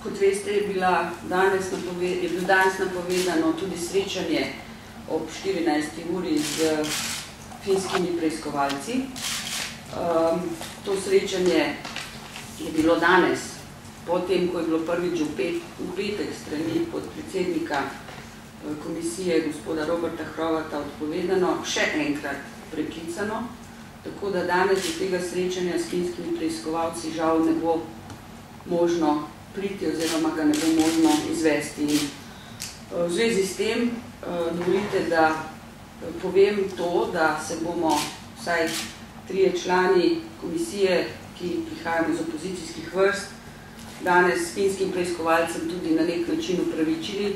Kot veste, je bilo danes napovedano tudi srečanje ob 14. uri z finskimi preiskovalci. To srečanje je bilo danes, potem, ko je bilo prvič v petek strani podpredsednika komisije gospoda Roberta Hrovata odpovedano, še enkrat preklicano, tako da danes do tega srečanja s finskimi preiskovalci žal ne bo možno priti oziroma ga ne bo možno izvesti. V zvezi s tem dovolite, da povem to, da se bomo vsaj 3 člani komisije, ki prihajamo iz opozicijskih vrst, danes s finskim preiskovalcem tudi na nek način upravičili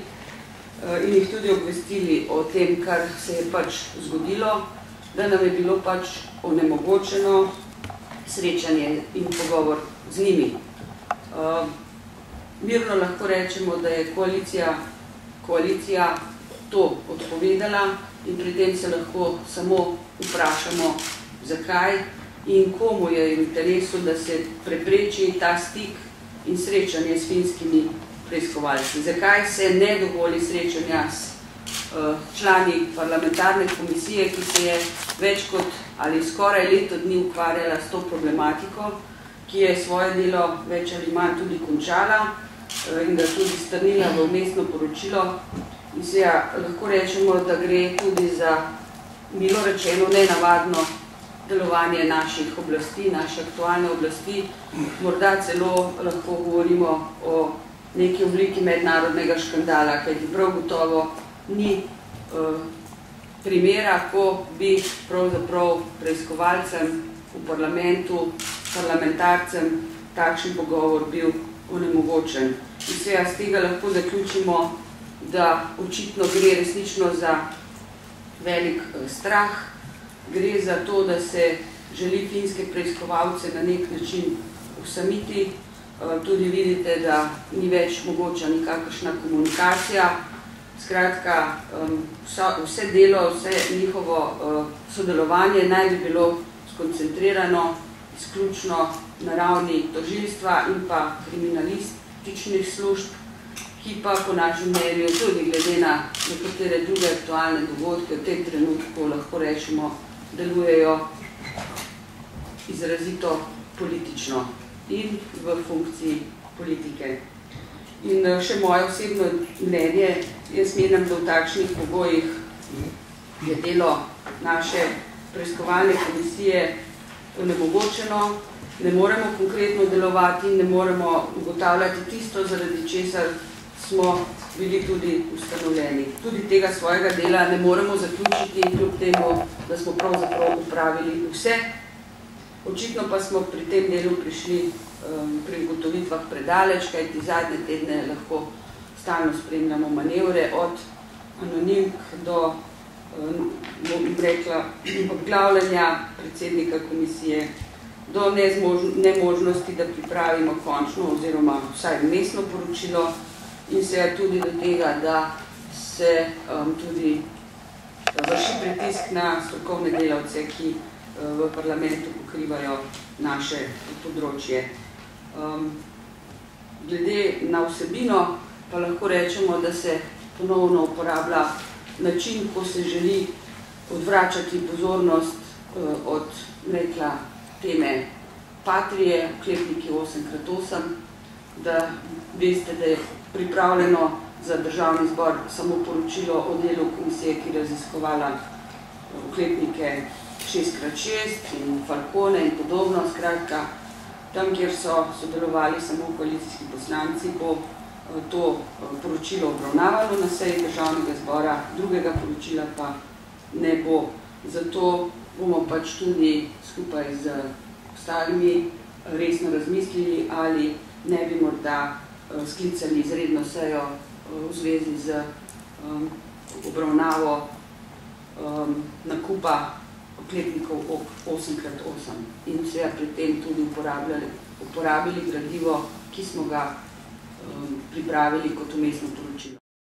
in jih tudi obvestili o tem, kar se je pač zgodilo, da nam je bilo pač onemogočeno srečanje in pogovor z njimi. Mirno lahko rečemo, da je koalicija to odpovedala in pri tem se lahko samo vprašamo, zakaj in komu je v interesu, da se prepreči ta stik in srečanje s finskimi preiskovalci. Zakaj se ne dovoli srečanja s člani parlamentarne komisije, ki se je več kot ali skoraj leto dni ukvarjala s to problematiko, ki je svoje delo več ali manj tudi končala in ga tudi strnila v vmesno poročilo. In se lahko rečemo, da gre tudi za, milo rečeno, nenavadno delovanje naših oblasti, naše aktualne oblasti. Morda celo lahko govorimo o neki obliki mednarodnega škandala, kajti prav gotovo ni primera, ko bi pravzaprav preiskovalcem v parlamentu, parlamentarcem takšen pogovor bil onemogočen. In seveda z tega lahko zaključimo, da očitno gre resnično za velik strah. Gre za to, da se želi finske preiskovalce na nek način osamiti. Tudi vidite, da ni več mogoča nikakršna komunikacija. Skratka, vse delo, vse njihovo sodelovanje naj bi bilo skoncentrirano izključno na ravni tožilstva in pa kriminalističnih služb, ki pa po našem mnenju tudi glede na nekatere druge aktualne dogodke v tem trenutku lahko rečemo, delujejo izrazito politično in v funkciji politike. In še moje osebno mnenje, jaz menim, da v takšnih pogojih je delo naše preiskovalne komisije onemogočeno, ne moremo konkretno delovati in ne moremo ugotavljati tisto, zaradi česar smo bili tudi ustanovljeni. Tudi tega svojega dela ne moremo zaključiti, kljub temu, da smo pravzaprav upravili vse. Očitno pa smo pri tem delu prišli pri ugotovitvah predaleč, kajti zadnje tedne lahko stalno spremljamo manevre od anonimk do obglavljanja predsednika komisije, do nemožnosti, da pripravimo končno oziroma vsaj vmesno poročilo in se tudi do tega, da se tudi vrši pritisk na strokovne delavce, ki v parlamentu pokrivajo naše področje. Glede na vsebino pa lahko rečemo, da se ponovno uporablja način, ko se želi odvračati pozornost od teme Patrije, oklepniki 8x8, da veste, da je pripravljeno za državni zbor samo poročilo o delu komisije, ki je raziskovala oklepnike 6x6 in Falcone in podobno. Skratka, tam, kjer so sodelovali samo koalicijski poslanci, bo to poročilo obravnavalo na seji državnega zbora, drugega poročila pa ne bo. Zato bomo pač tudi skupaj z ostalimi resno razmislili, ali ne bi morda sklicali izredno sejo v zvezi z obravnavo nakupa oklepnikov 8x8 in se pri tem tudi uporabili gradivo, ki smo ga pripravili kot vmesno poročilo.